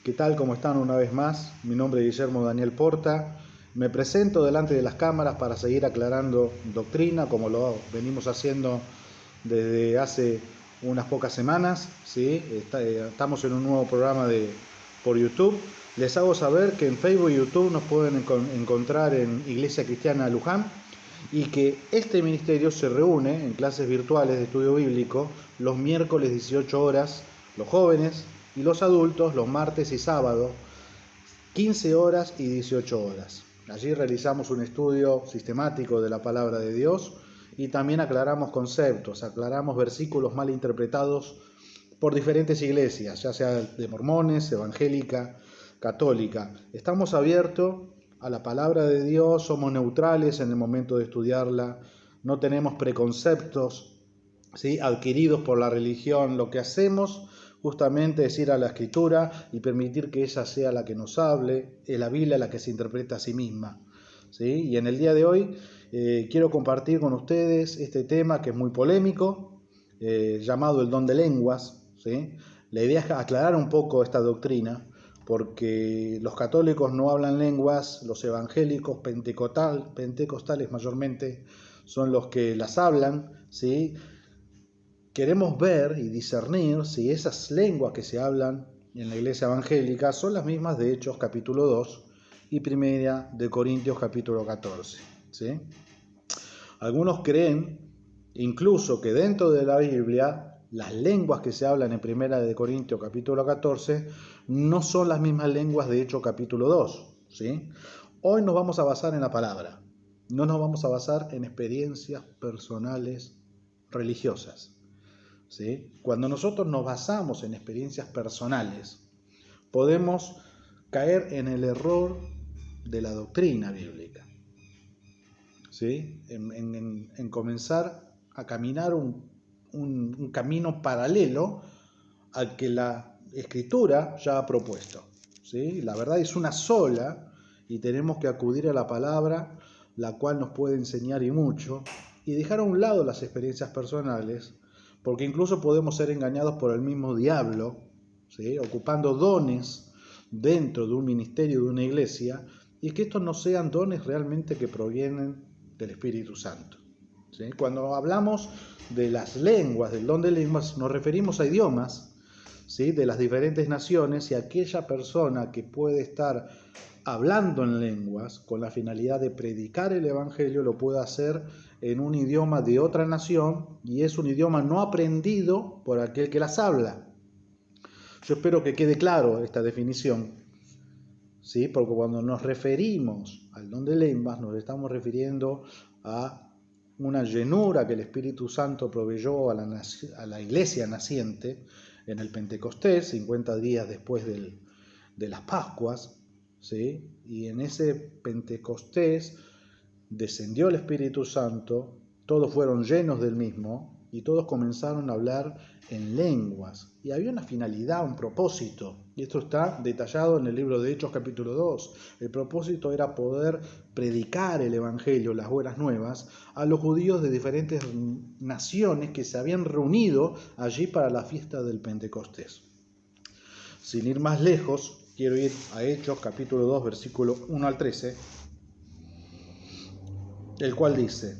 ¿Qué tal? ¿Cómo están una vez más? Mi nombre es Guillermo Daniel Porta. Me presento delante de las cámaras para seguir aclarando doctrina, como lo venimos haciendo desde hace unas pocas semanas. ¿Sí? Estamos en un nuevo programa por YouTube. Les hago saber que en Facebook y YouTube nos pueden encontrar en Iglesia Cristiana Luján y que este ministerio se reúne en clases virtuales de estudio bíblico los miércoles 18 horas, los jóvenes y los adultos los martes y sábados 15 horas y 18 horas. Allí realizamos un estudio sistemático de la palabra de Dios y también aclaramos conceptos, aclaramos versículos mal interpretados por diferentes iglesias, ya sea de mormones, evangélica, católica. Estamos abiertos a la palabra de Dios, somos neutrales en el momento de estudiarla, no tenemos preconceptos, ¿sí?, adquiridos por la religión. Lo que hacemos justamente es ir a la Escritura y permitir que ella sea la que nos hable, es la Biblia la que se interpreta a sí misma, ¿sí? Y en el día de hoy quiero compartir con ustedes este tema que es muy polémico, llamado el don de lenguas, ¿sí? La idea es aclarar un poco esta doctrina, porque los católicos no hablan lenguas, los evangélicos pentecostales mayormente son los que las hablan, ¿sí? Queremos ver y discernir si esas lenguas que se hablan en la iglesia evangélica son las mismas de Hechos capítulo 2 y primera de Corintios capítulo 14, ¿sí? Algunos creen incluso que dentro de la Biblia las lenguas que se hablan en primera de Corintios capítulo 14 no son las mismas lenguas de Hechos capítulo 2, ¿sí? Hoy nos vamos a basar en la palabra, no nos vamos a basar en experiencias personales religiosas, ¿sí? Cuando nosotros nos basamos en experiencias personales, podemos caer en el error de la doctrina bíblica, ¿sí? En comenzar a caminar un camino paralelo al que la Escritura ya ha propuesto, ¿sí? La verdad es una sola y tenemos que acudir a la palabra, la cual nos puede enseñar y mucho, y dejar a un lado las experiencias personales, porque incluso podemos ser engañados por el mismo diablo, ¿sí?, ocupando dones dentro de un ministerio, de una iglesia, y que estos no sean dones realmente que provienen del Espíritu Santo, ¿sí? Cuando hablamos de las lenguas, del don de lenguas, nos referimos a idiomas, ¿sí?, de las diferentes naciones, y aquella persona que puede estar hablando en lenguas con la finalidad de predicar el evangelio lo puede hacer en un idioma de otra nación, y es un idioma no aprendido por aquel que las habla. Yo espero que quede claro esta definición, ¿sí? Porque cuando nos referimos al don de lenguas nos estamos refiriendo a una llenura que el Espíritu Santo proveyó a la iglesia naciente en el Pentecostés, 50 días después de las Pascuas, ¿sí? Y en ese Pentecostés descendió el Espíritu Santo, todos fueron llenos del mismo y todos comenzaron a hablar en lenguas. Y había una finalidad, un propósito, y esto está detallado en el libro de Hechos capítulo 2. El propósito era poder predicar el evangelio, las buenas nuevas, a los judíos de diferentes naciones que se habían reunido allí para la fiesta del Pentecostés. Sin ir más lejos, quiero ir a Hechos capítulo 2, versículo 1 al 13, el cual dice: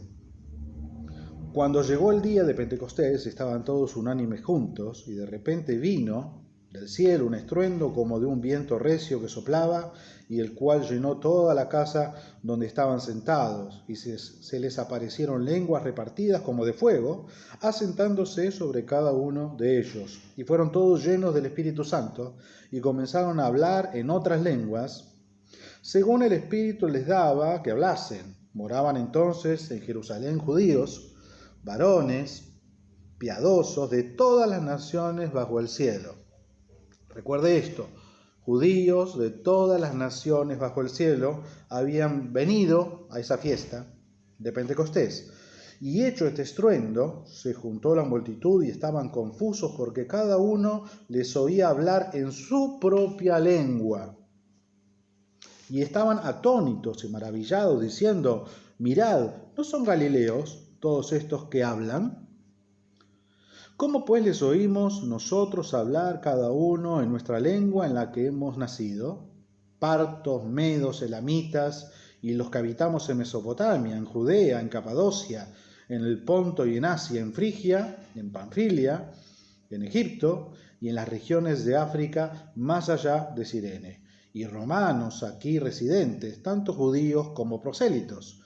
Cuando llegó el día de Pentecostés, estaban todos unánimes juntos, y de repente vino del cielo un estruendo como de un viento recio que soplaba, y el cual llenó toda la casa donde estaban sentados, y se les aparecieron lenguas repartidas como de fuego, asentándose sobre cada uno de ellos. Y fueron todos llenos del Espíritu Santo, y comenzaron a hablar en otras lenguas, según el Espíritu les daba que hablasen. Moraban entonces en Jerusalén judíos, varones piadosos de todas las naciones bajo el cielo. Recuerde esto: judíos de todas las naciones bajo el cielo habían venido a esa fiesta de Pentecostés. Y hecho este estruendo, se juntó la multitud y estaban confusos porque cada uno les oía hablar en su propia lengua. Y estaban atónitos y maravillados, diciendo: mirad, ¿no son galileos todos estos que hablan? ¿Cómo pues les oímos nosotros hablar cada uno en nuestra lengua en la que hemos nacido? Partos, medos, elamitas y los que habitamos en Mesopotamia, en Judea, en Capadocia, en el Ponto y en Asia, en Frigia, en Panfilia, en Egipto y en las regiones de África más allá de Cirene, y romanos aquí residentes, tanto judíos como prosélitos,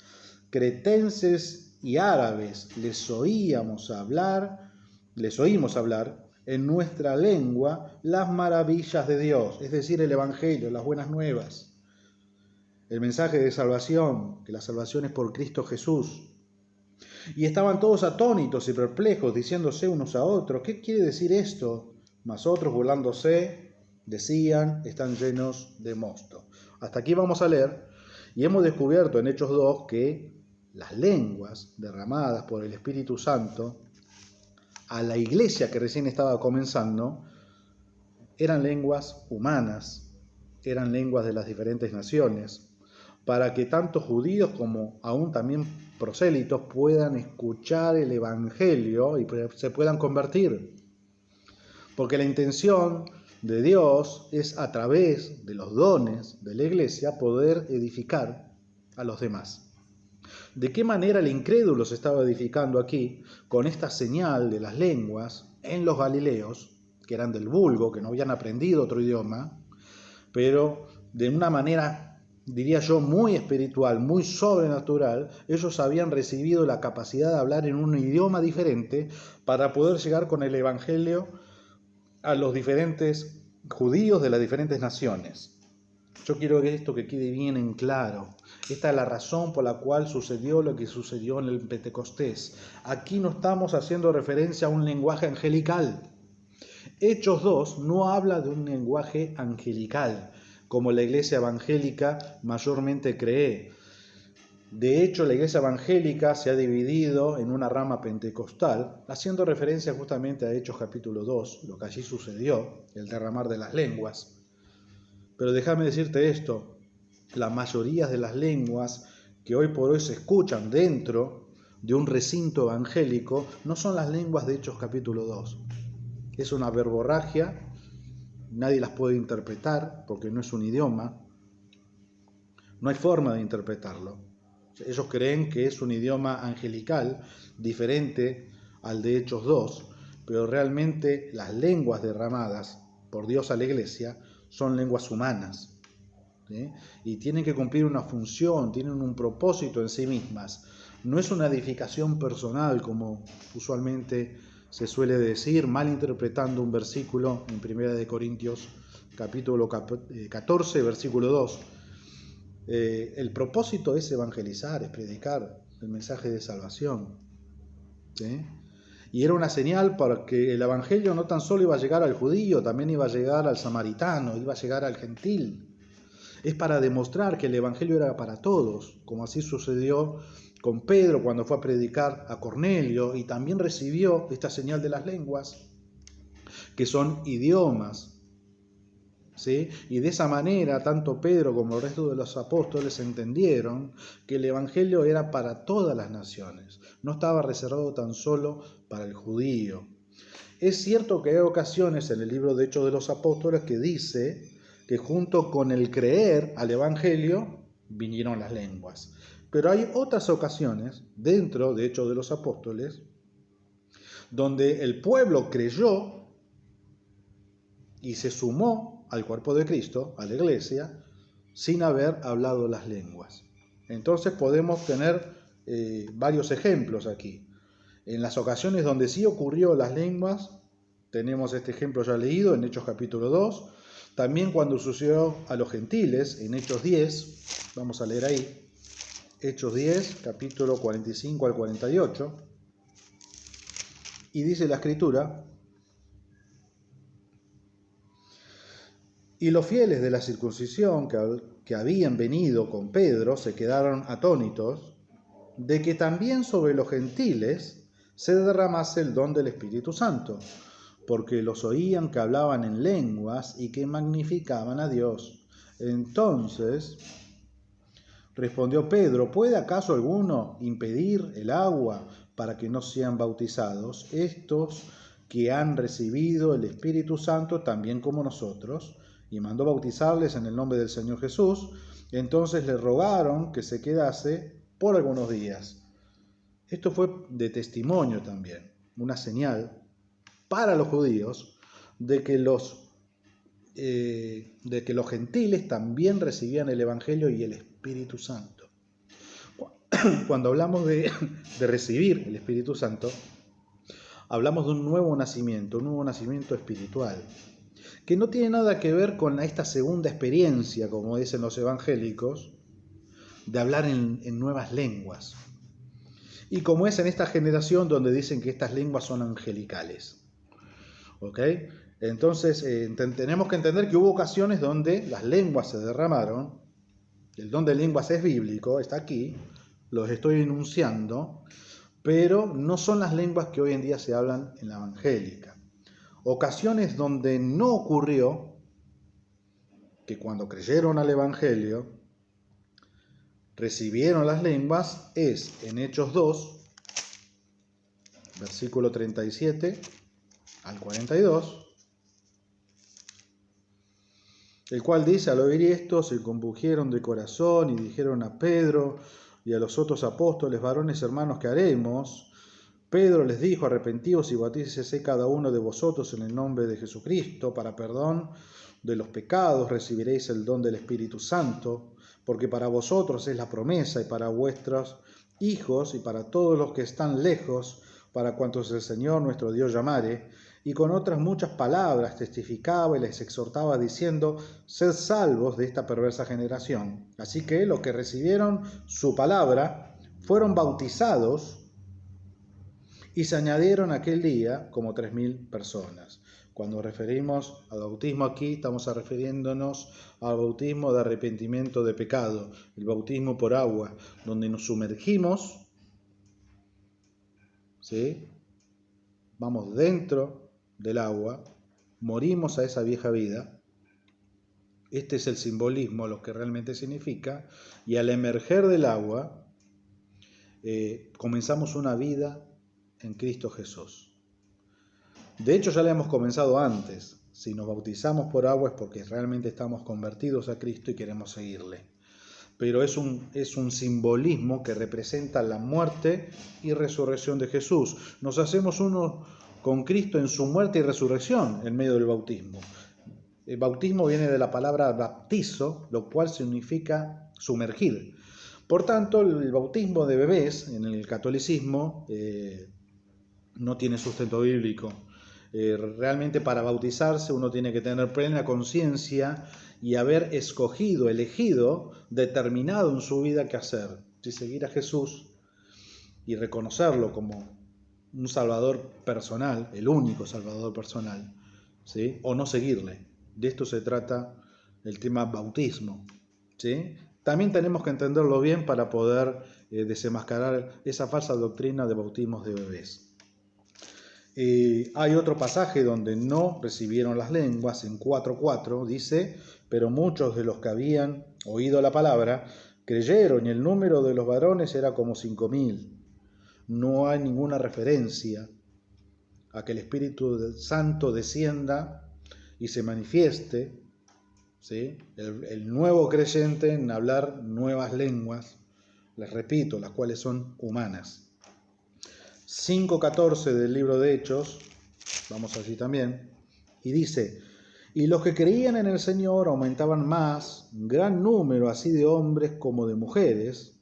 cretenses y árabes, les oímos hablar en nuestra lengua las maravillas de Dios, es decir, el Evangelio, las buenas nuevas, el mensaje de salvación, que la salvación es por Cristo Jesús. Y estaban todos atónitos y perplejos, diciéndose unos a otros, ¿qué quiere decir esto? Mas otros, burlándose, decían, están llenos de mosto. Hasta aquí vamos a leer, y hemos descubierto en Hechos 2 que las lenguas derramadas por el Espíritu Santo a la iglesia que recién estaba comenzando eran lenguas humanas, eran lenguas de las diferentes naciones, para que tanto judíos como aún también prosélitos puedan escuchar el Evangelio y se puedan convertir. Porque la intención de Dios es, a través de los dones de la iglesia, poder edificar a los demás. ¿De qué manera el incrédulo se estaba edificando aquí con esta señal de las lenguas en los galileos, que eran del vulgo, que no habían aprendido otro idioma, pero de una manera, diría yo, muy espiritual, muy sobrenatural? Ellos habían recibido la capacidad de hablar en un idioma diferente para poder llegar con el Evangelio a los diferentes judíos de las diferentes naciones. Yo quiero que esto que quede bien en claro. Esta es la razón por la cual sucedió lo que sucedió en el Pentecostés. Aquí no estamos haciendo referencia a un lenguaje angelical. Hechos 2 no habla de un lenguaje angelical, como la iglesia evangélica mayormente cree. De hecho, la iglesia evangélica se ha dividido en una rama pentecostal, haciendo referencia justamente a Hechos capítulo 2, lo que allí sucedió, el derramar de las lenguas. Pero déjame decirte esto, la mayoría de las lenguas que hoy por hoy se escuchan dentro de un recinto evangélico no son las lenguas de Hechos capítulo 2. Es una verborragia, nadie las puede interpretar porque no es un idioma, no hay forma de interpretarlo. Ellos creen que es un idioma angelical, diferente al de Hechos 2, pero realmente las lenguas derramadas por Dios a la iglesia son lenguas humanas, ¿sí? Y tienen que cumplir una función, tienen un propósito en sí mismas. No es una edificación personal, como usualmente se suele decir, malinterpretando un versículo en 1 Corintios capítulo 14, versículo 2. El propósito es evangelizar, es predicar el mensaje de salvación, ¿sí? Y era una señal para que el evangelio no tan solo iba a llegar al judío, también iba a llegar al samaritano, iba a llegar al gentil. Es para demostrar que el evangelio era para todos, como así sucedió con Pedro cuando fue a predicar a Cornelio y también recibió esta señal de las lenguas, que son idiomas. ¿Sí? Y de esa manera, tanto Pedro como el resto de los apóstoles entendieron que el Evangelio era para todas las naciones, no estaba reservado tan solo para el judío. Es cierto que hay ocasiones en el libro de Hechos de los Apóstoles que dice que junto con el creer al Evangelio vinieron las lenguas. Pero hay otras ocasiones dentro de Hechos de los Apóstoles donde el pueblo creyó y se sumó al cuerpo de Cristo, a la iglesia, sin haber hablado las lenguas. Entonces podemos tener varios ejemplos aquí. En las ocasiones donde sí ocurrió las lenguas, tenemos este ejemplo ya leído en Hechos capítulo 2, también cuando sucedió a los gentiles, en Hechos 10, vamos a leer ahí, Hechos 10, capítulo 45 al 48, y dice la Escritura: y los fieles de la circuncisión que habían venido con Pedro se quedaron atónitos de que también sobre los gentiles se derramase el don del Espíritu Santo, porque los oían que hablaban en lenguas y que magnificaban a Dios. Entonces respondió Pedro: ¿puede acaso alguno impedir el agua para que no sean bautizados estos que han recibido el Espíritu Santo también como nosotros, y mandó bautizarles en el nombre del Señor Jesús. Entonces le rogaron que se quedase por algunos días. Esto fue de testimonio también, una señal para los judíos de que los gentiles también recibían el Evangelio y el Espíritu Santo. Cuando hablamos de recibir el Espíritu Santo, hablamos de un nuevo nacimiento espiritual, que no tiene nada que ver con esta segunda experiencia, como dicen los evangélicos, de hablar en nuevas lenguas. Y como es en esta generación donde dicen que estas lenguas son angelicales. ¿Ok? Entonces tenemos que entender que hubo ocasiones donde las lenguas se derramaron. El don de lenguas es bíblico, está aquí, los estoy enunciando, pero no son las lenguas que hoy en día se hablan en la evangélica. Ocasiones donde no ocurrió que cuando creyeron al Evangelio recibieron las lenguas es en Hechos 2, versículo 37 al 42, el cual dice: al oír esto se compungieron de corazón y dijeron a Pedro y a los otros apóstoles: varones hermanos, ¿qué haremos? Pedro les dijo: arrepentíos y bautícese cada uno de vosotros en el nombre de Jesucristo para perdón de los pecados, recibiréis el don del Espíritu Santo, porque para vosotros es la promesa, y para vuestros hijos y para todos los que están lejos, para cuantos el Señor nuestro Dios llamare. Y con otras muchas palabras testificaba y les exhortaba diciendo: sed salvos de esta perversa generación. Así que los que recibieron su palabra fueron bautizados, y se añadieron aquel día como 3.000 personas. Cuando referimos al bautismo aquí, estamos refiriéndonos al bautismo de arrepentimiento de pecado, el bautismo por agua, donde nos sumergimos, ¿sí? Vamos dentro del agua, morimos a esa vieja vida. Este es el simbolismo, lo que realmente significa, y al emerger del agua, comenzamos una vida en Cristo Jesús. De hecho, ya la hemos comenzado antes. Si nos bautizamos por agua es porque realmente estamos convertidos a Cristo y queremos seguirle. Pero es un simbolismo que representa la muerte y resurrección de Jesús. Nos hacemos uno con Cristo en su muerte y resurrección en medio del bautismo. El bautismo viene de la palabra baptizo, lo cual significa sumergir. Por tanto, el bautismo de bebés en el catolicismo no tiene sustento bíblico. Realmente para bautizarse uno tiene que tener plena conciencia y haber escogido, elegido, determinado en su vida qué hacer. Si seguir a Jesús y reconocerlo como un salvador personal, el único salvador personal, ¿sí? O no seguirle. De esto se trata el tema bautismo, ¿sí? También tenemos que entenderlo bien para poder desenmascarar esa falsa doctrina de bautismos de bebés. Hay otro pasaje donde no recibieron las lenguas, en 4:4 dice: pero muchos de los que habían oído la palabra creyeron, y el número de los varones era como 5.000. No hay ninguna referencia a que el Espíritu Santo descienda y se manifieste, ¿sí? El nuevo creyente en hablar nuevas lenguas, les repito, las cuales son humanas. 5:14 del libro de Hechos, vamos allí también, y dice: y los que creían en el Señor aumentaban más, gran número así de hombres como de mujeres.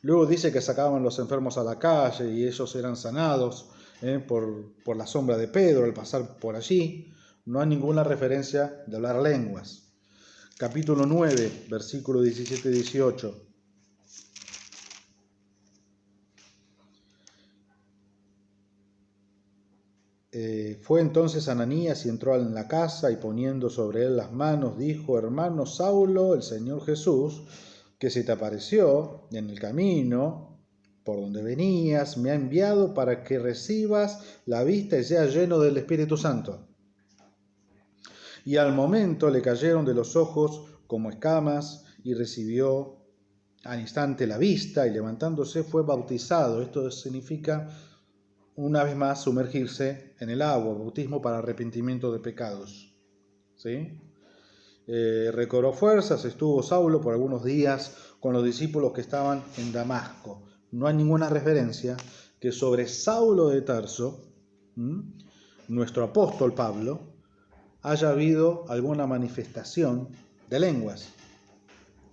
Luego dice que sacaban los enfermos a la calle y ellos eran sanados por la sombra de Pedro al pasar por allí. No hay ninguna referencia de hablar lenguas. Capítulo 9, versículo 17 y 18. Fue entonces Ananías y entró en la casa, y poniendo sobre él las manos dijo: hermano Saulo, el Señor Jesús, que se te apareció en el camino por donde venías, me ha enviado para que recibas la vista y seas lleno del Espíritu Santo. Y al momento le cayeron de los ojos como escamas, y recibió al instante la vista, y levantándose fue bautizado. Esto significa una vez más sumergirse en el agua, bautismo para arrepentimiento de pecados. ¿Sí? Recobró fuerzas, estuvo Saulo por algunos días con los discípulos que estaban en Damasco. No hay ninguna referencia que sobre Saulo de Tarso, nuestro apóstol Pablo, haya habido alguna manifestación de lenguas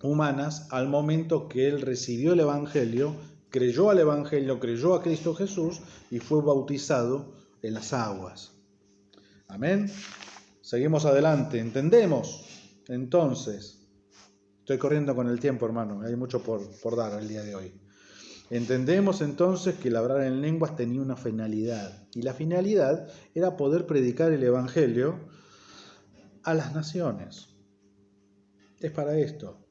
humanas al momento que él recibió el Evangelio, creyó al Evangelio, creyó a Cristo Jesús y fue bautizado en las aguas. Amén. Seguimos adelante. Entendemos entonces, estoy corriendo con el tiempo, hermano, hay mucho por dar el día de hoy. Entendemos entonces que el hablar en lenguas tenía una finalidad, y la finalidad era poder predicar el Evangelio a las naciones. Es para esto.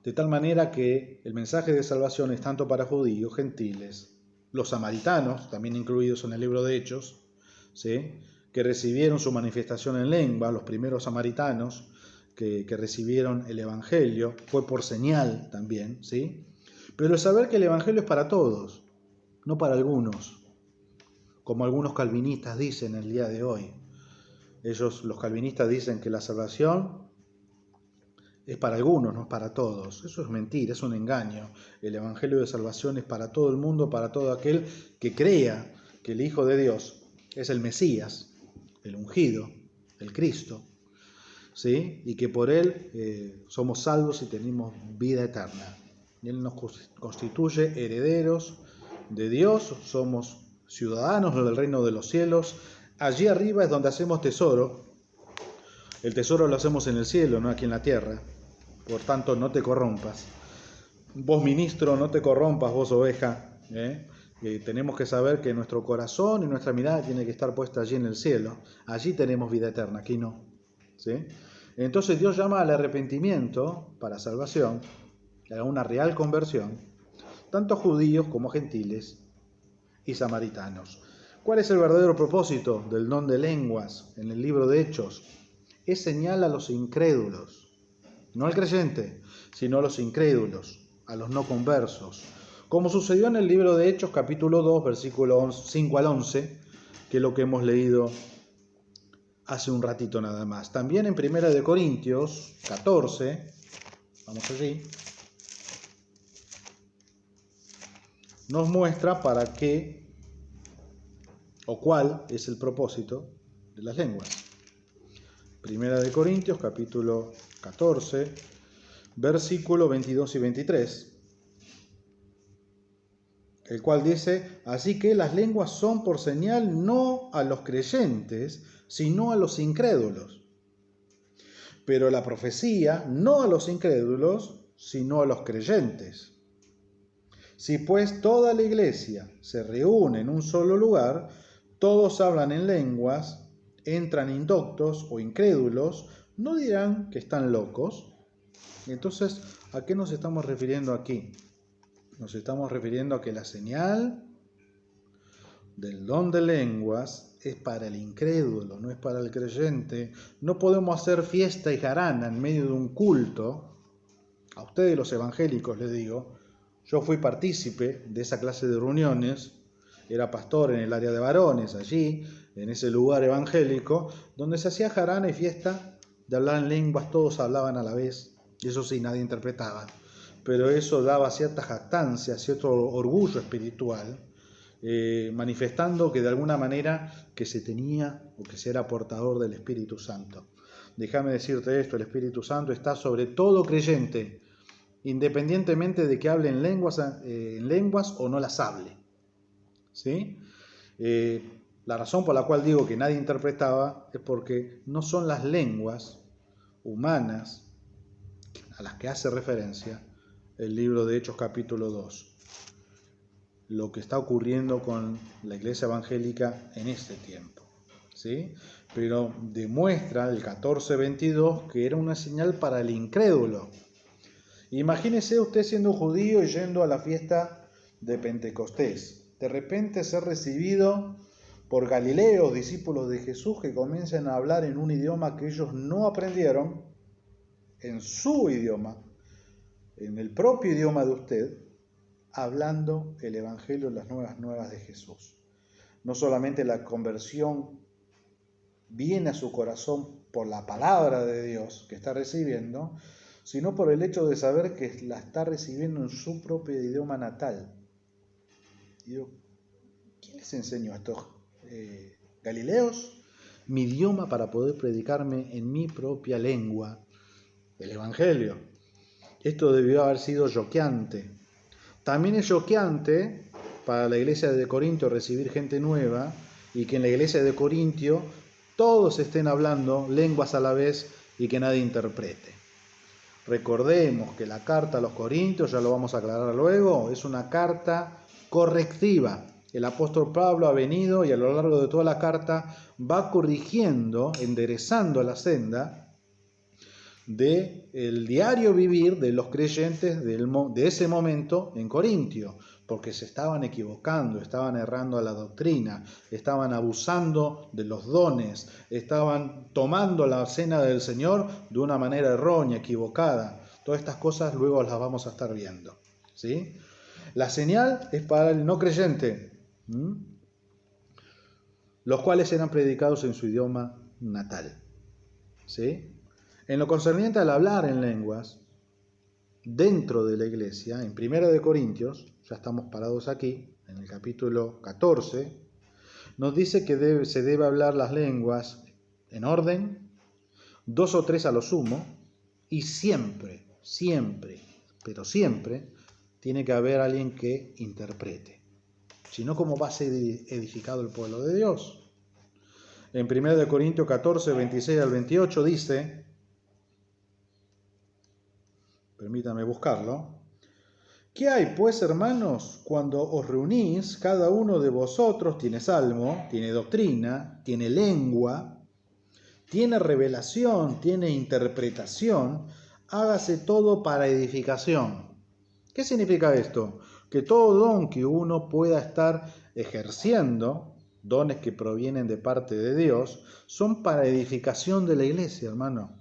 De tal manera que el mensaje de salvación es tanto para judíos, gentiles, los samaritanos, también incluidos en el libro de Hechos, ¿sí?, que recibieron su manifestación en lengua, los primeros samaritanos que recibieron el Evangelio, fue por señal también, ¿sí? Pero el saber que el Evangelio es para todos, no para algunos, como algunos calvinistas dicen el día de hoy. Ellos, los calvinistas, dicen que la salvación es para algunos, no es para todos. Eso es mentira, es un engaño. El Evangelio de salvación es para todo el mundo, para todo aquel que crea que el Hijo de Dios es el Mesías, el ungido, el Cristo, ¿sí? Y que por Él somos salvos y tenemos vida eterna. Él nos constituye herederos de Dios, somos ciudadanos del reino de los cielos. Allí arriba es donde hacemos tesoro. El tesoro lo hacemos en el cielo, no aquí en la tierra. Por tanto, no te corrompas. Vos, ministro, no te corrompas, vos, oveja. Tenemos que saber que nuestro corazón y nuestra mirada tiene que estar puesta allí en el cielo. Allí tenemos vida eterna, aquí no. ¿Sí? Entonces Dios llama al arrepentimiento para salvación, a una real conversión, tanto judíos como gentiles y samaritanos. ¿Cuál es el verdadero propósito del don de lenguas en el libro de Hechos? Es señal a los incrédulos, no al creyente, sino a los incrédulos, a los no conversos, como sucedió en el libro de Hechos capítulo 2, versículos 5 al 11, que es lo que hemos leído hace un ratito nada más. También en 1 Corintios 14, vamos allí, nos muestra para qué o cuál es el propósito de las lenguas. 1 Corintios capítulo 14, versículos 22 y 23. El cual dice: así que las lenguas son por señal no a los creyentes, sino a los incrédulos. Pero la profecía no a los incrédulos, sino a los creyentes. Si pues toda la iglesia se reúne en un solo lugar, todos hablan en lenguas, entran indoctos o incrédulos, ¿no dirán que están locos? Entonces, ¿a qué nos estamos refiriendo aquí? Nos estamos refiriendo a que la señal del don de lenguas es para el incrédulo, no es para el creyente. No podemos hacer fiesta y jarana en medio de un culto. A ustedes los evangélicos les digo, yo fui partícipe de esa clase de reuniones, era pastor en el área de varones, allí, en ese lugar evangélico, donde se hacía jarana y fiesta de hablar en lenguas, todos hablaban a la vez, y eso sí, nadie interpretaba. Pero eso daba cierta jactancia, cierto orgullo espiritual, manifestando que de alguna manera que se tenía o que se era portador del Espíritu Santo. Déjame decirte esto, el Espíritu Santo está sobre todo creyente, independientemente de que hable en lenguas o no las hable. ¿Sí? La razón por la cual digo que nadie interpretaba es porque no son las lenguas humanas a las que hace referencia el libro de Hechos capítulo 2, lo que está ocurriendo con la iglesia evangélica en este tiempo, ¿sí? Pero demuestra el 14:22 que era una señal para el incrédulo. Imagínese usted siendo judío y yendo a la fiesta de Pentecostés, de repente ser recibido por Galileos, discípulos de Jesús, que comiencen a hablar en un idioma que ellos no aprendieron, en su idioma, en el propio idioma de usted, hablando el Evangelio, las nuevas de Jesús. no solamente la conversión viene a su corazón por la palabra de Dios que está recibiendo, sino por el hecho de saber que la está recibiendo en su propio idioma natal. Y digo, ¿quién les enseñó a estos galileos mi idioma para poder predicarme en mi propia lengua el Evangelio? Esto debió haber sido choqueante. También es choqueante para la iglesia de Corintio recibir gente nueva y que en la iglesia de Corintio todos estén hablando lenguas a la vez y que nadie interprete. Recordemos que la carta a los Corintios, ya lo vamos a aclarar luego, es una carta correctiva. El apóstol Pablo ha venido y a lo largo de toda la carta va corrigiendo, enderezando la senda del diario vivir de los creyentes de ese momento en Corintio, porque se estaban equivocando, estaban errando a la doctrina, estaban abusando de los dones, estaban tomando la cena del Señor de una manera errónea, equivocada. Todas estas cosas luego las vamos a estar viendo, ¿sí? La señal es para el no creyente, los cuales eran predicados en su idioma natal, ¿sí? En lo concerniente al hablar en lenguas, dentro de la iglesia, en 1 Corintios, ya estamos parados aquí, en el capítulo 14, nos dice que se debe hablar las lenguas en orden, 2 o 3 a lo sumo, y siempre, pero siempre, tiene que haber alguien que interprete. Si no, ¿cómo va a ser edificado el pueblo de Dios? En 1 Corintios 14, 26 al 28 dice, permítame buscarlo. ¿Qué hay, pues, hermanos, cuando os reunís? Cada uno de vosotros tiene salmo, tiene doctrina, tiene lengua, tiene revelación, tiene interpretación. Hágase todo para edificación. ¿Qué significa esto? Que todo don que uno pueda estar ejerciendo, dones que provienen de parte de Dios, son para edificación de la iglesia, hermano.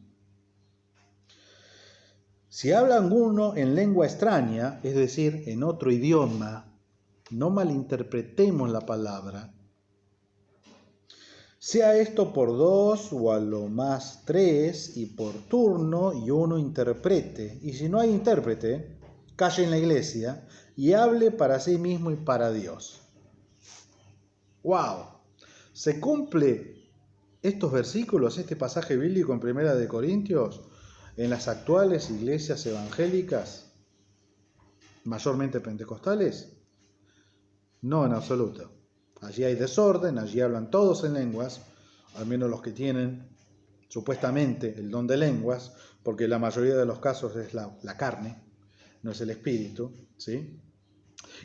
Si habla alguno en lengua extraña, es decir, en otro idioma, no malinterpretemos la palabra. Sea esto por 2 o a lo más 3 y por turno y uno interprete. Y si no hay intérprete, calle en la iglesia y hable para sí mismo y para Dios. ¡Wow! ¿Se cumple estos versículos, este pasaje bíblico en 1 Corintios? En las actuales iglesias evangélicas, mayormente pentecostales, no en absoluto. Allí hay desorden, allí hablan todos en lenguas, al menos los que tienen supuestamente el don de lenguas, porque la mayoría de los casos es la carne, no es el espíritu, ¿sí?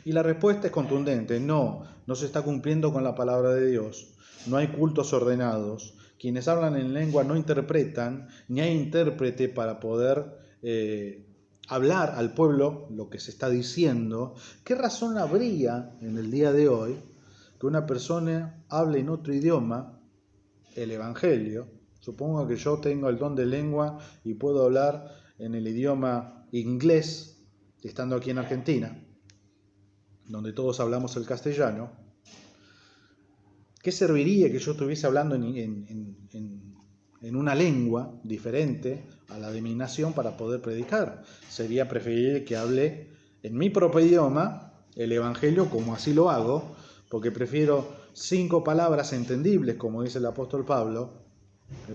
Y la respuesta es contundente, no se está cumpliendo con la palabra de Dios, no hay cultos ordenados. Quienes hablan en lengua no interpretan, ni hay intérprete para poder hablar al pueblo lo que se está diciendo. ¿Qué razón habría en el día de hoy que una persona hable en otro idioma el Evangelio? Supongo que yo tengo el don de lengua y puedo hablar en el idioma inglés, estando aquí en Argentina, donde todos hablamos el castellano. ¿Qué serviría que yo estuviese hablando en una lengua diferente a la de mi nación para poder predicar? Sería preferible que hable en mi propio idioma el Evangelio, como así lo hago, porque prefiero 5 palabras entendibles, como dice el apóstol Pablo,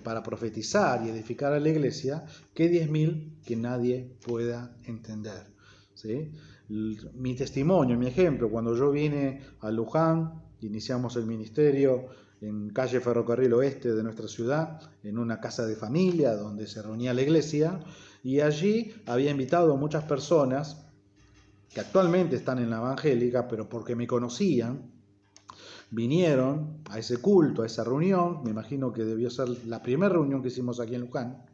para profetizar y edificar a la iglesia, que 10.000 que nadie pueda entender, ¿sí? Mi testimonio, mi ejemplo, cuando yo vine a Luján, iniciamos el ministerio en calle Ferrocarril Oeste de nuestra ciudad, en una casa de familia donde se reunía la iglesia, y allí había invitado a muchas personas que actualmente están en la evangélica, pero porque me conocían, vinieron a ese culto, a esa reunión. Me imagino que debió ser la primera reunión que hicimos aquí en Luján,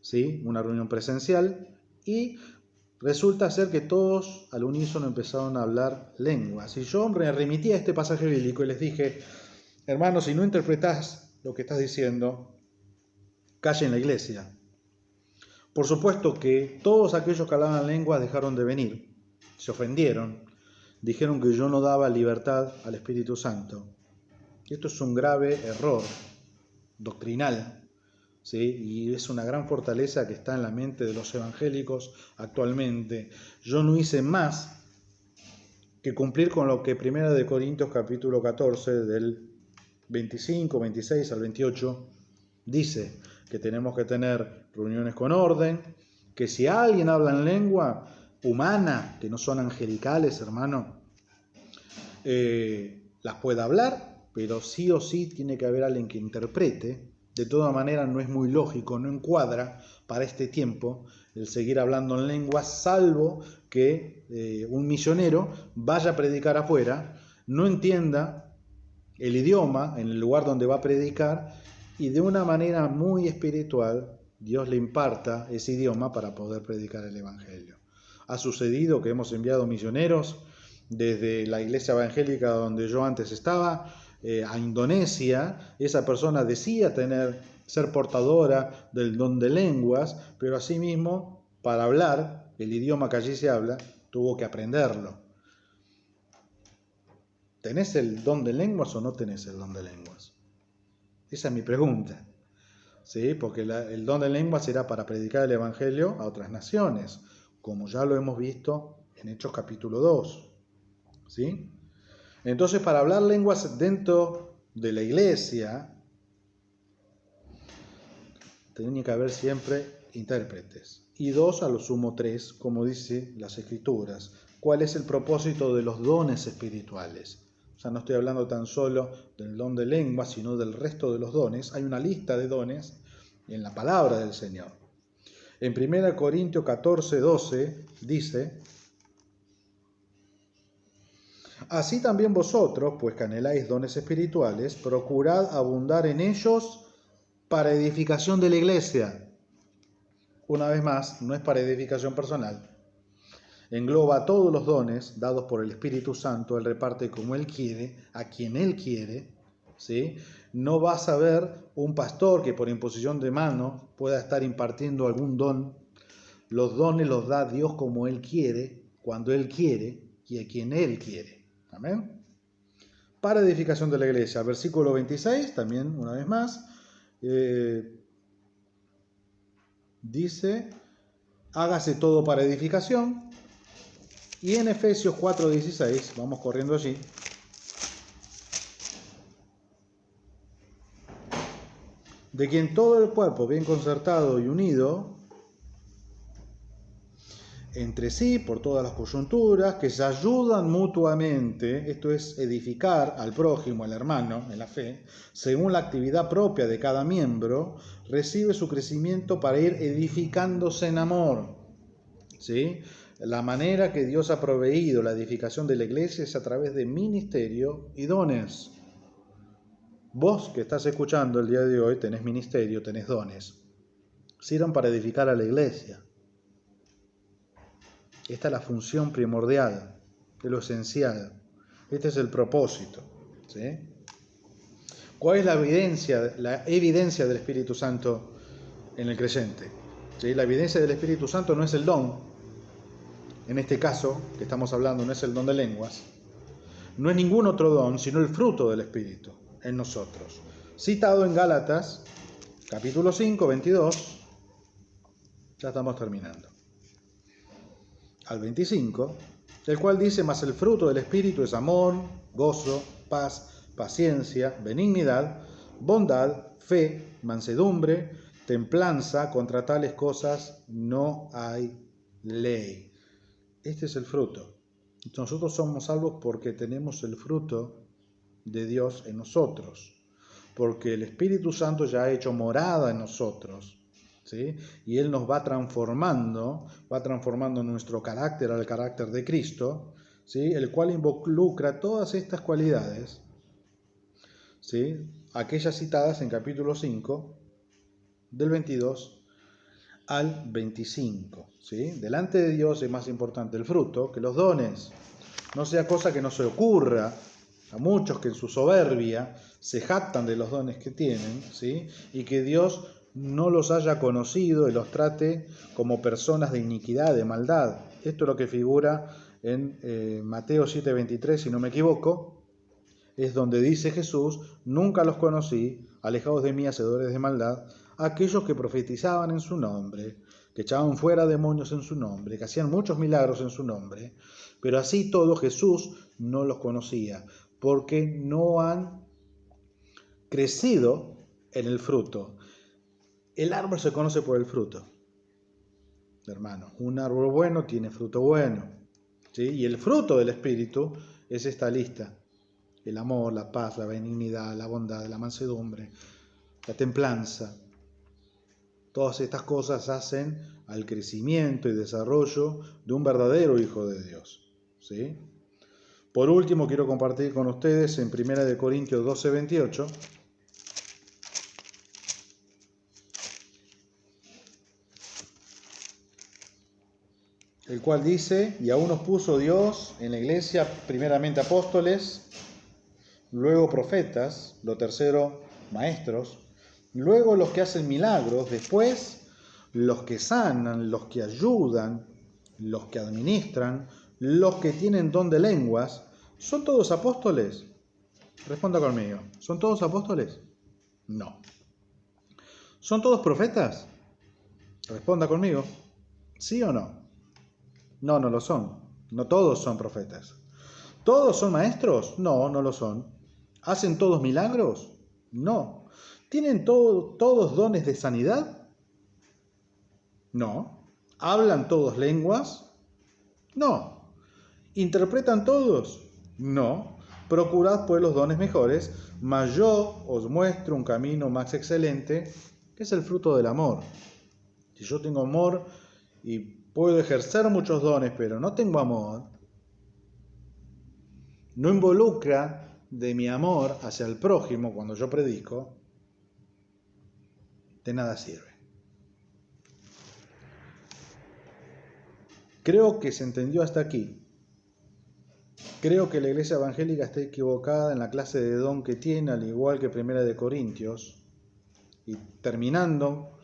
¿sí? Una reunión presencial, y resulta ser que todos al unísono empezaron a hablar lenguas. Y yo me remití a este pasaje bíblico y les dije, hermanos, si no interpretás lo que estás diciendo, calle en la iglesia. Por supuesto que todos aquellos que hablaban lenguas dejaron de venir, se ofendieron, dijeron que yo no daba libertad al Espíritu Santo. Esto es un grave error doctrinal, ¿sí? Y es una gran fortaleza que está en la mente de los evangélicos actualmente. Yo no hice más que cumplir con lo que 1 de Corintios capítulo 14 del 25, 26 al 28 dice, que tenemos que tener reuniones con orden, que si alguien habla en lengua humana, que no son angelicales, hermano, las pueda hablar, pero sí o sí tiene que haber alguien que interprete. De todas maneras no es muy lógico, no encuadra para este tiempo el seguir hablando en lengua, salvo que un misionero vaya a predicar afuera, no entienda el idioma en el lugar donde va a predicar y de una manera muy espiritual Dios le imparta ese idioma para poder predicar el evangelio. Ha sucedido que hemos enviado misioneros desde la iglesia evangélica donde yo antes estaba a Indonesia. Esa persona decía ser portadora del don de lenguas, pero asimismo para hablar el idioma que allí se habla tuvo que aprenderlo. ¿Tenés el don de lenguas o no tenés el don de lenguas? Esa es mi pregunta, ¿sí? Porque el don de lenguas será para predicar el evangelio a otras naciones, como ya lo hemos visto en Hechos capítulo 2, ¿sí? Entonces, para hablar lenguas dentro de la iglesia, tenía que haber siempre intérpretes. Y 2, a lo sumo 3, como dice las Escrituras. ¿Cuál es el propósito de los dones espirituales? O sea, no estoy hablando tan solo del don de lengua, sino del resto de los dones. Hay una lista de dones en la palabra del Señor. En 1 Corintios 14, 12 dice: así también vosotros, pues que anheláis dones espirituales, procurad abundar en ellos para edificación de la iglesia. Una vez más, no es para edificación personal. Engloba todos los dones dados por el Espíritu Santo, Él reparte como Él quiere, a quien Él quiere, ¿sí? No vas a ver un pastor que por imposición de mano pueda estar impartiendo algún don. Los dones los da Dios como Él quiere, cuando Él quiere y a quien Él quiere. Amén. Para edificación de la iglesia. Versículo 26, también una vez más, dice: hágase todo para edificación. Y en Efesios 4:16, vamos corriendo allí, de quien todo el cuerpo bien concertado y unido entre sí por todas las coyunturas, que se ayudan mutuamente, esto es edificar al prójimo, al hermano, en la fe, según la actividad propia de cada miembro, recibe su crecimiento para ir edificándose en amor, ¿sí? La manera que Dios ha proveído la edificación de la iglesia es a través de ministerio y dones. Vos que estás escuchando el día de hoy tenés ministerio, tenés dones. Sirvan para edificar a la iglesia. Esta es la función primordial, es lo esencial. Este es el propósito, ¿sí? ¿Cuál es la evidencia del Espíritu Santo en el creyente? ¿Sí? La evidencia del Espíritu Santo no es el don. En este caso que estamos hablando no es el don de lenguas. No es ningún otro don, sino el fruto del Espíritu en nosotros. Citado en Gálatas, capítulo 5, 22. Ya estamos terminando. Al 25, el cual dice: mas el fruto del Espíritu es amor, gozo, paz, paciencia, benignidad, bondad, fe, mansedumbre, templanza. Contra tales cosas no hay ley. Este es el fruto. Nosotros somos salvos porque tenemos el fruto de Dios en nosotros, porque el Espíritu Santo ya ha hecho morada en nosotros, ¿sí? Y Él nos va transformando nuestro carácter al carácter de Cristo, ¿sí? El cual involucra todas estas cualidades, ¿sí? Aquellas citadas en capítulo 5, del 22 al 25, ¿sí? Delante de Dios es más importante el fruto que los dones. No sea cosa que no se ocurra a muchos que en su soberbia se jactan de los dones que tienen, ¿sí? Y que Dios no los haya conocido y los trate como personas de iniquidad, de maldad. Esto es lo que figura en Mateo 7:23, si no me equivoco. es donde dice Jesús: nunca los conocí, alejados de mí, hacedores de maldad, aquellos que profetizaban en su nombre, que echaban fuera demonios en su nombre, que hacían muchos milagros en su nombre, pero así todo Jesús no los conocía, porque no han crecido en el fruto. El árbol se conoce por el fruto, hermano. Un árbol bueno tiene fruto bueno, ¿sí? Y el fruto del Espíritu es esta lista: el amor, la paz, la benignidad, la bondad, la mansedumbre, la templanza. Todas estas cosas hacen al crecimiento y desarrollo de un verdadero hijo de Dios, ¿sí? Por último, quiero compartir con ustedes en 1 Corintios 12:28, el cual dice: y aún nos puso Dios en la iglesia primeramente apóstoles, luego profetas, lo tercero maestros, luego los que hacen milagros, después los que sanan, los que ayudan, los que administran, los que tienen don de lenguas. ¿Son todos apóstoles? Responda conmigo. ¿Son todos apóstoles? No. ¿Son todos profetas? Responda conmigo. ¿Sí o no? No, no lo son. No todos son profetas. ¿Todos son maestros? No, no lo son. ¿Hacen todos milagros? No. ¿Tienen todos dones de sanidad? No. ¿Hablan todos lenguas? No. ¿Interpretan todos? No. Procurad pues los dones mejores, mas yo os muestro un camino más excelente, que es el fruto del amor. Si yo tengo amor y puedo ejercer muchos dones, pero no tengo amor, no involucra de mi amor hacia el prójimo cuando yo predico, de nada sirve. Creo que se entendió hasta aquí. Creo que la iglesia evangélica está equivocada en la clase de don que tiene, al igual que 1 Corintios. Y terminando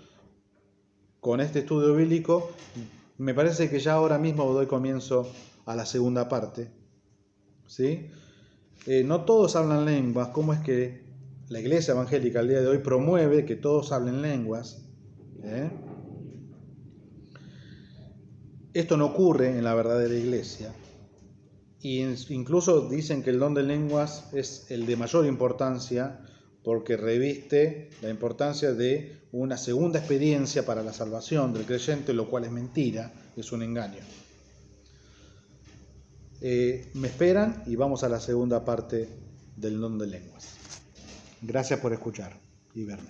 con este estudio bíblico, me parece que ya ahora mismo doy comienzo a la segunda parte, ¿sí? No todos hablan lenguas. ¿Cómo es que la iglesia evangélica al día de hoy promueve que todos hablen lenguas? Esto no ocurre en la verdadera iglesia. Y incluso dicen que el don de lenguas es el de mayor importancia, porque reviste la importancia de una segunda experiencia para la salvación del creyente, lo cual es mentira, es un engaño. Me esperan y vamos a la segunda parte del don de lenguas. Gracias por escuchar y verme.